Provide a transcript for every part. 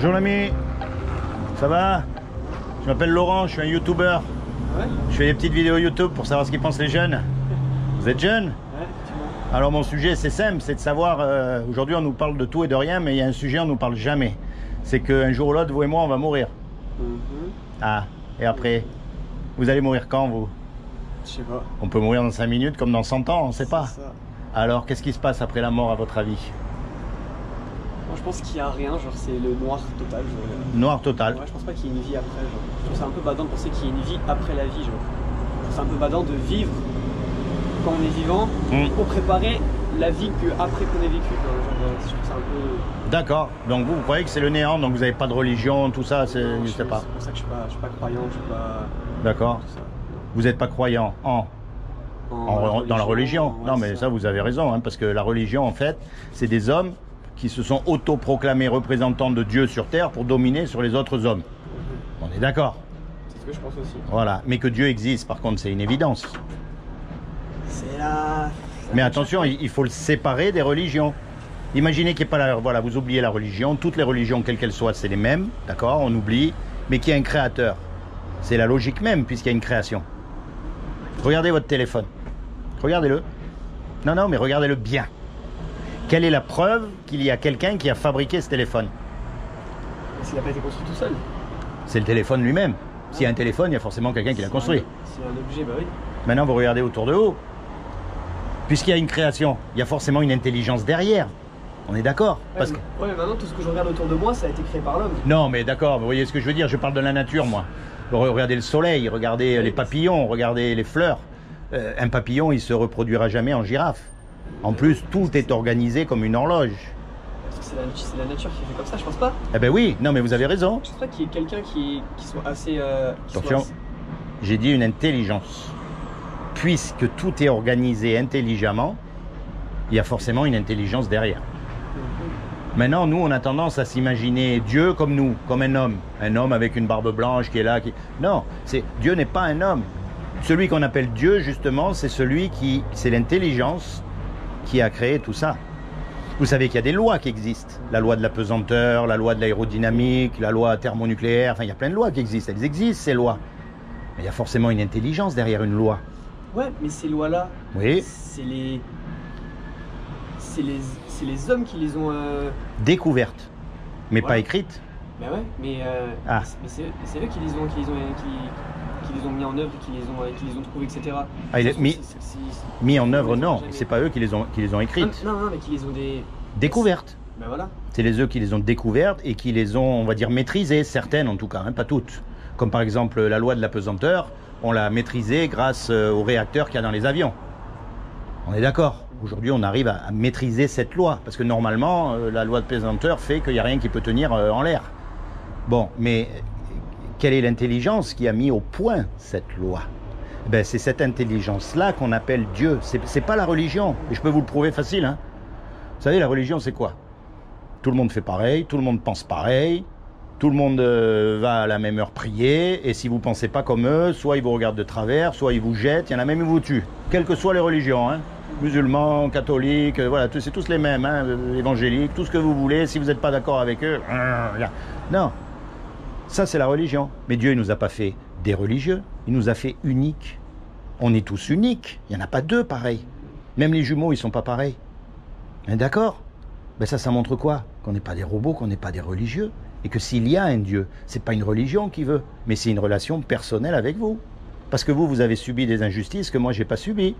Bonjour l'ami, ça va? Je m'appelle Laurent, je suis un youtubeur. Ouais. Je fais des petites vidéos YouTube pour savoir ce qu'ils pensent les jeunes. Vous êtes jeunes? Ouais, effectivement. Alors mon sujet c'est simple, c'est de savoir, aujourd'hui on nous parle de tout et de rien, mais il y a un sujet on nous parle jamais. C'est qu'un jour ou l'autre, vous et moi on va mourir. Ah, et après? Vous allez mourir quand vous? Je sais pas. On peut mourir dans 5 minutes comme dans 100 ans, on sait pas. Ça. Alors qu'est-ce qui se passe après la mort à votre avis? Moi je pense qu'il y a rien, genre c'est le noir total. Genre. Noir total. Ouais, je pense pas qu'il y ait une vie après. Genre. Je trouve ça un peu badant de penser qu'il y ait une vie après la vie. Genre. Je trouve ça un peu badant de vivre quand on est vivant pour préparer la vie que après qu'on ait vécu. Je trouve ça un peu. D'accord. Donc vous croyez que c'est le néant, donc vous n'avez pas de religion, tout ça, Non, je sais pas. C'est pour ça que je suis pas croyant, je suis pas. D'accord. Tout ça. Vous n'êtes pas croyant dans la religion. Ouais, Non, mais ça, vous avez raison, hein, parce que la religion, en fait, c'est des hommes qui se sont autoproclamés représentants de Dieu sur terre pour dominer sur les autres hommes. On est d'accord? C'est ce que je pense aussi. Voilà. Mais que Dieu existe, par contre, c'est une évidence. C'est là. Mais attention, il faut le séparer des religions. Imaginez qu'il n'y ait pas la... Voilà, vous oubliez la religion. Toutes les religions, quelles qu'elles soient, c'est les mêmes. D'accord? On oublie. Mais qu'il y a un créateur. C'est la logique même, puisqu'il y a une création. Regardez votre téléphone. Regardez-le. Non, non, mais regardez-le bien. Quelle est la preuve qu'il y a quelqu'un qui a fabriqué ce téléphone? S'il n'a pas été construit tout seul. C'est le téléphone lui-même. S'il y a un téléphone, il y a forcément quelqu'un qui l'a construit. C'est un objet, bah oui. Maintenant, vous regardez autour de vous. Puisqu'il y a une création, il y a forcément une intelligence derrière. On est d'accord? Parce que... Ouais, mais maintenant, tout ce que je regarde autour de moi, ça a été créé par l'homme. Non, mais d'accord, vous voyez ce que je veux dire? Je parle de la nature, moi. Regardez le soleil, regardez les papillons, regardez les fleurs. Un papillon, il se reproduira jamais en girafe. En plus, tout est organisé comme une horloge. C'est la nature qui fait comme ça, je pense pas. Eh ben oui, non mais vous avez raison. Je pense pas qu'il y ait quelqu'un qui soit assez... Attention, j'ai dit une intelligence. Puisque tout est organisé intelligemment, il y a forcément une intelligence derrière. Maintenant, nous, on a tendance à s'imaginer Dieu comme nous, comme un homme avec une barbe blanche qui est là. Non, Dieu n'est pas un homme. Celui qu'on appelle Dieu, justement, c'est c'est l'intelligence qui a créé tout ça. Vous savez qu'il y a des lois qui existent. La loi de la pesanteur, la loi de l'aérodynamique, la loi thermonucléaire, enfin, il y a plein de lois qui existent. Elles existent, ces lois. Mais il y a forcément une intelligence derrière une loi. Ouais, mais ces lois-là, oui. C'est les hommes qui les ont... Découvertes, mais voilà. Pas écrites. Bah ouais, mais c'est eux qui les ont mis en œuvre, qui les ont trouvés, etc. Ah, mis en œuvre, non. C'est pas eux qui les ont écrites. Non, mais qui les ont découvertes. Ben voilà. C'est eux qui les ont découvertes et qui les ont, on va dire, maîtrisées, certaines en tout cas, hein, pas toutes. Comme par exemple la loi de la pesanteur, on l'a maîtrisée grâce aux réacteurs qu'il y a dans les avions. On est d'accord. Aujourd'hui, on arrive à maîtriser cette loi, parce que normalement, la loi de pesanteur fait qu'il n'y a rien qui peut tenir en l'air. Bon, mais quelle est l'intelligence qui a mis au point cette loi? Ben, c'est cette intelligence-là qu'on appelle Dieu. C'est pas la religion. Et je peux vous le prouver facile. Hein. Vous savez, la religion, c'est quoi? Tout le monde fait pareil, tout le monde pense pareil, tout le monde va à la même heure prier, et si vous ne pensez pas comme eux, soit ils vous regardent de travers, soit ils vous jettent, il y en a même qui vous tuent. Quelles que soient les religions, hein. Musulmans, catholiques, voilà, c'est tous les mêmes, hein, évangéliques, tout ce que vous voulez, si vous n'êtes pas d'accord avec eux, non. Ça, c'est la religion. Mais Dieu, il ne nous a pas fait des religieux, il nous a fait uniques. On est tous uniques, il n'y en a pas deux pareils. Même les jumeaux, ils ne sont pas pareils. D'accord? Ben ça montre quoi? Qu'on n'est pas des robots, qu'on n'est pas des religieux. Et que s'il y a un Dieu, ce n'est pas une religion qui veut, mais c'est une relation personnelle avec vous. Parce que vous avez subi des injustices que moi, je n'ai pas subies.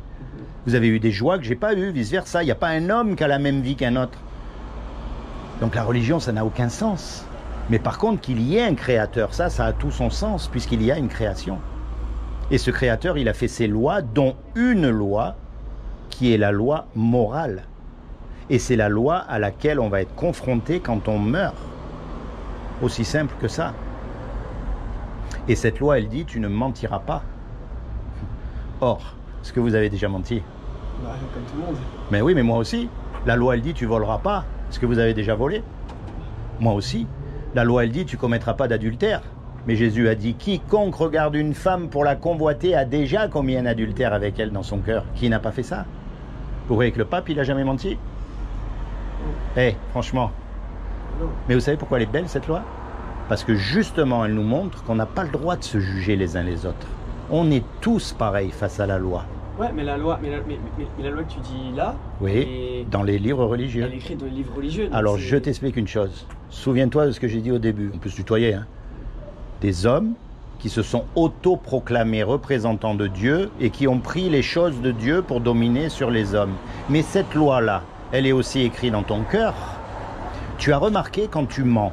Vous avez eu des joies que je n'ai pas eues, vice-versa. Il n'y a pas un homme qui a la même vie qu'un autre. Donc la religion, ça n'a aucun sens. Mais par contre, qu'il y ait un créateur, ça a tout son sens, puisqu'il y a une création. Et ce créateur, il a fait ses lois, dont une loi qui est la loi morale. Et c'est la loi à laquelle on va être confronté quand on meurt. Aussi simple que ça. Et cette loi, elle dit, tu ne mentiras pas. Or, est-ce que vous avez déjà menti? Bah, comme tout le monde. Mais oui, mais moi aussi. La loi, elle dit, tu voleras pas. Est-ce que vous avez déjà volé? Moi aussi. La loi, elle dit, tu commettras pas d'adultère. Mais Jésus a dit, quiconque regarde une femme pour la convoiter a déjà commis un adultère avec elle dans son cœur. Qui n'a pas fait ça? Vous voyez que le pape, il a jamais menti? Franchement. Non. Mais vous savez pourquoi elle est belle cette loi? Parce que justement elle nous montre qu'on n'a pas le droit de se juger les uns les autres. On est tous pareils face à la loi. Ouais, mais la loi que tu dis là, Oui, dans les livres religieux. Elle est écrite dans les livres religieux. Alors je t'explique une chose. Souviens-toi de ce que j'ai dit au début. On peut se tutoyer. Hein. Des hommes qui se sont autoproclamés représentants de Dieu et qui ont pris les choses de Dieu pour dominer sur les hommes. Mais cette loi-là, elle est aussi écrite dans ton cœur. Tu as remarqué quand tu mens,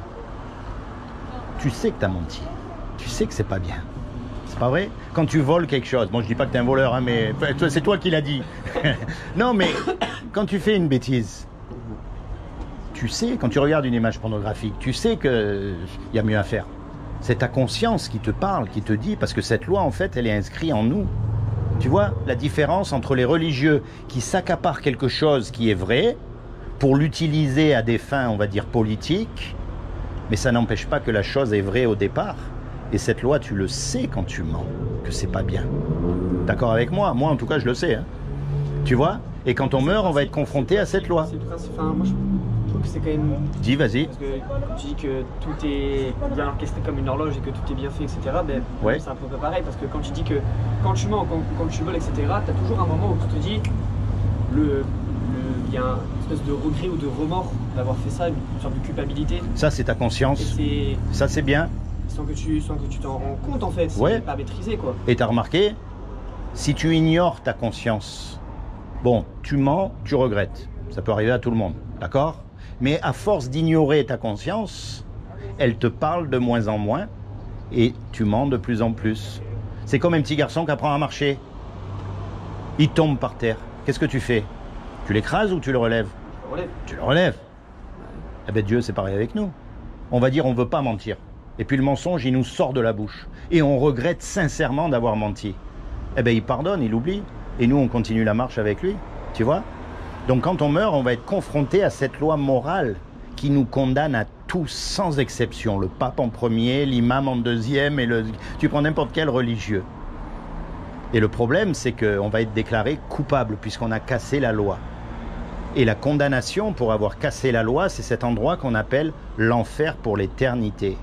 tu sais que tu as menti. Tu sais que c'est pas bien. C'est pas vrai? Quand tu voles quelque chose, bon je dis pas que tu es un voleur, hein, mais c'est toi qui l'as dit. Non mais quand tu fais une bêtise, tu sais, quand tu regardes une image pornographique, tu sais qu'il y a mieux à faire. C'est ta conscience qui te parle, qui te dit, parce que cette loi en fait elle est inscrite en nous. Tu vois la différence entre les religieux qui s'accaparent quelque chose qui est vrai pour l'utiliser à des fins, on va dire, politiques, mais ça n'empêche pas que la chose est vraie au départ. Et cette loi, tu le sais quand tu mens, que c'est pas bien. D'accord avec moi? Moi, en tout cas, je le sais. Hein. Tu vois? Et quand on meurt, on va être confronté à cette loi. Moi, je trouve que c'est quand même... Dis, vas-y. Parce que quand tu dis que tout est bien orchestré comme une horloge et que tout est bien fait, etc., ben, ouais. C'est un peu pareil. Parce que quand tu dis que quand tu mens, quand tu voles, etc., tu as toujours un moment où tu te dis... Il y a une espèce de regret ou de remords d'avoir fait ça, une sorte de culpabilité. Ça, c'est ta conscience. Ça, c'est bien. Sans que tu t'en rends compte, en fait. Ouais. C'est pas maîtrisé, quoi. Et t'as remarqué, si tu ignores ta conscience, bon, tu mens, tu regrettes. Ça peut arriver à tout le monde, d'accord? Mais à force d'ignorer ta conscience, elle te parle de moins en moins et tu mens de plus en plus. C'est comme un petit garçon qui apprend à marcher. Il tombe par terre. Qu'est-ce que tu fais? Tu l'écrases ou tu le relèves? Je le relève. Tu le relèves. Eh bien Dieu, c'est pareil avec nous. On va dire on ne veut pas mentir. Et puis le mensonge, il nous sort de la bouche. Et on regrette sincèrement d'avoir menti. Eh bien il pardonne, il oublie. Et nous, on continue la marche avec lui. Tu vois? Donc quand on meurt, on va être confronté à cette loi morale qui nous condamne à tous, sans exception. Le pape en premier, l'imam en deuxième, et tu prends n'importe quel religieux. Et le problème, c'est qu'on va être déclaré coupable puisqu'on a cassé la loi. Et la condamnation pour avoir cassé la loi, c'est cet endroit qu'on appelle l'enfer pour l'éternité.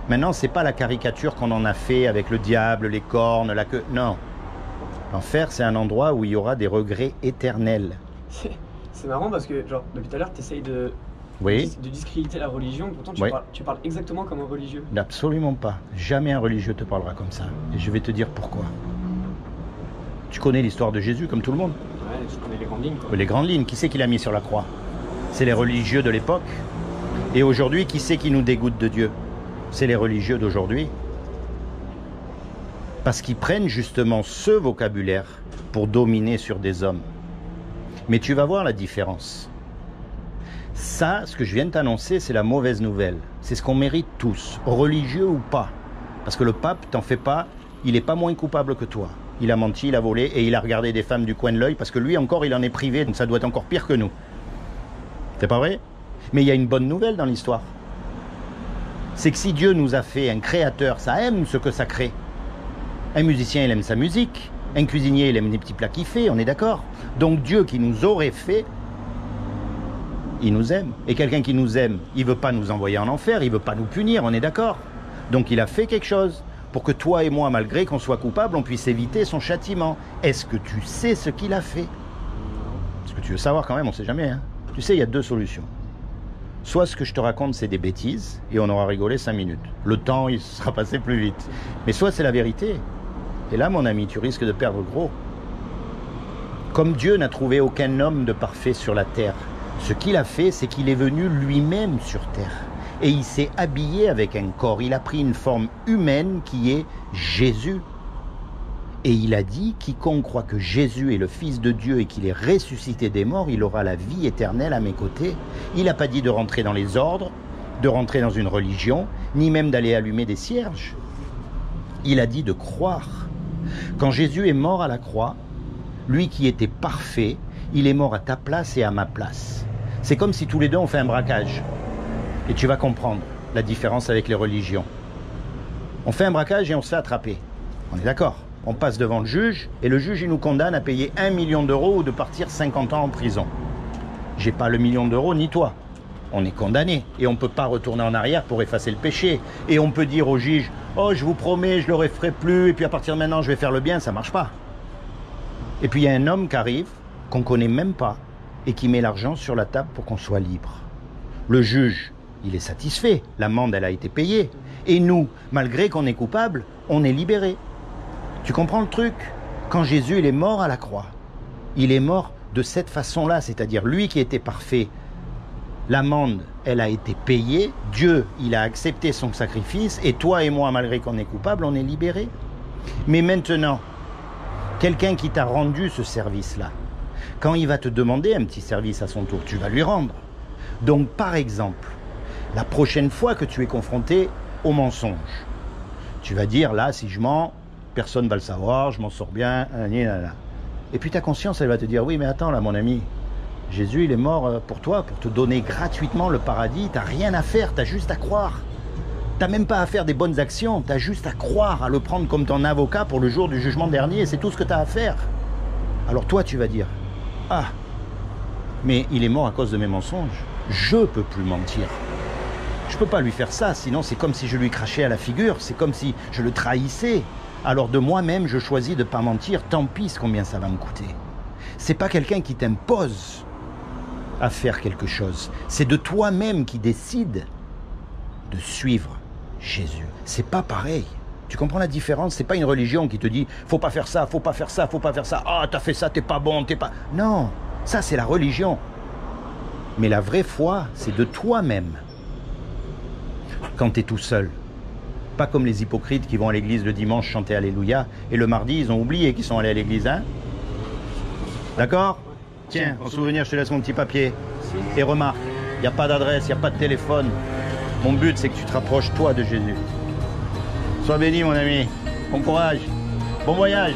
Maintenant, ce n'est pas la caricature qu'on en a fait avec le diable, les cornes, la queue. Non. L'enfer, c'est un endroit où il y aura des regrets éternels. C'est marrant parce que, genre, depuis tout à l'heure, tu essayes de discréditer la religion, pourtant tu parles exactement comme un religieux. Absolument pas. Jamais un religieux te parlera comme ça. Et je vais te dire pourquoi. Tu connais l'histoire de Jésus comme tout le monde? Ouais, je connais les grandes lignes, quoi. Les grandes lignes, qui c'est qui l'a mis sur la croix? C'est les religieux de l'époque. Et aujourd'hui, qui c'est qui nous dégoûte de Dieu? C'est les religieux d'aujourd'hui. Parce qu'ils prennent justement ce vocabulaire pour dominer sur des hommes. Mais tu vas voir la différence. Ça, ce que je viens de t'annoncer, c'est la mauvaise nouvelle. C'est ce qu'on mérite tous, religieux ou pas. Parce que le pape, t'en fais pas, il n'est pas moins coupable que toi. Il a menti, il a volé et il a regardé des femmes du coin de l'œil parce que lui encore, il en est privé, donc ça doit être encore pire que nous. C'est pas vrai? Mais il y a une bonne nouvelle dans l'histoire. C'est que si Dieu nous a fait un créateur, ça aime ce que ça crée. Un musicien, il aime sa musique. Un cuisinier, il aime les petits plats qu'il fait, on est d'accord? Donc Dieu qui nous aurait fait, il nous aime. Et quelqu'un qui nous aime, il ne veut pas nous envoyer en enfer, il ne veut pas nous punir, on est d'accord? Donc il a fait quelque chose pour que toi et moi, malgré qu'on soit coupable, on puisse éviter son châtiment. Est-ce que tu sais ce qu'il a fait? Parce que tu veux savoir quand même, on ne sait jamais. Hein. Tu sais, il y a deux solutions. Soit ce que je te raconte, c'est des bêtises, et on aura rigolé 5 minutes. Le temps, il sera passé plus vite. Mais soit c'est la vérité. Et là, mon ami, tu risques de perdre gros. Comme Dieu n'a trouvé aucun homme de parfait sur la terre, ce qu'il a fait, c'est qu'il est venu lui-même sur terre. Et il s'est habillé avec un corps. Il a pris une forme humaine qui est Jésus. Et il a dit, quiconque croit que Jésus est le Fils de Dieu et qu'il est ressuscité des morts, il aura la vie éternelle à mes côtés. Il n'a pas dit de rentrer dans les ordres, de rentrer dans une religion, ni même d'aller allumer des cierges. Il a dit de croire. Quand Jésus est mort à la croix, lui qui était parfait, il est mort à ta place et à ma place. C'est comme si tous les deux on fait un braquage. Et tu vas comprendre la différence avec les religions. On fait un braquage et on se fait attraper. On est d'accord? On passe devant le juge et le juge il nous condamne à payer 1 million d'euros ou de partir 50 ans en prison. J'ai pas le million d'euros ni toi. on est condamné. Et on ne peut pas retourner en arrière pour effacer le péché. Et on peut dire au juge, oh je vous promets, je ne le referai plus, et puis à partir de maintenant je vais faire le bien, ça ne marche pas. Et puis il y a un homme qui arrive, qu'on ne connaît même pas, et qui met l'argent sur la table pour qu'on soit libre. Le juge, il est satisfait, l'amende elle a été payée. Et nous, malgré qu'on est coupable, on est libéré. Tu comprends le truc? Quand Jésus il est mort à la croix, il est mort de cette façon-là, c'est-à-dire lui qui était parfait, l'amende, elle a été payée, Dieu, il a accepté son sacrifice, et toi et moi, malgré qu'on est coupable, on est libérés. Mais maintenant, quelqu'un qui t'a rendu ce service-là, quand il va te demander un petit service à son tour, tu vas lui rendre. Donc, par exemple, la prochaine fois que tu es confronté au mensonge, tu vas dire, là, si je mens, personne ne va le savoir, je m'en sors bien, là. Et puis ta conscience, elle va te dire, oui, mais attends, là, mon ami, Jésus, il est mort pour toi, pour te donner gratuitement le paradis, t'as rien à faire, t'as juste à croire. T'as même pas à faire des bonnes actions, t'as juste à croire, à le prendre comme ton avocat pour le jour du jugement dernier, c'est tout ce que t'as à faire. Alors toi, tu vas dire, ah, mais il est mort à cause de mes mensonges, je peux plus mentir. Je peux pas lui faire ça, sinon c'est comme si je lui crachais à la figure, c'est comme si je le trahissais. Alors de moi-même, je choisis de pas mentir, tant pis combien ça va me coûter. C'est pas quelqu'un qui t'impose à faire quelque chose, c'est de toi-même qui décide de suivre Jésus. C'est pas pareil. Tu comprends la différence? C'est pas une religion qui te dit faut pas faire ça, faut pas faire ça, faut pas faire ça. Ah, t'as fait ça, t'es pas bon, t'es pas. Non, ça c'est la religion. Mais la vraie foi, c'est de toi-même. Quand t'es tout seul. Pas comme les hypocrites qui vont à l'église le dimanche chanter Alléluia et le mardi, ils ont oublié qu'ils sont allés à l'église, hein? D'accord? Tiens, en souvenir, je te laisse mon petit papier. Et remarque, il n'y a pas d'adresse, il n'y a pas de téléphone. Mon but, c'est que tu te rapproches, toi, de Jésus. Sois béni, mon ami. Bon courage. Bon voyage.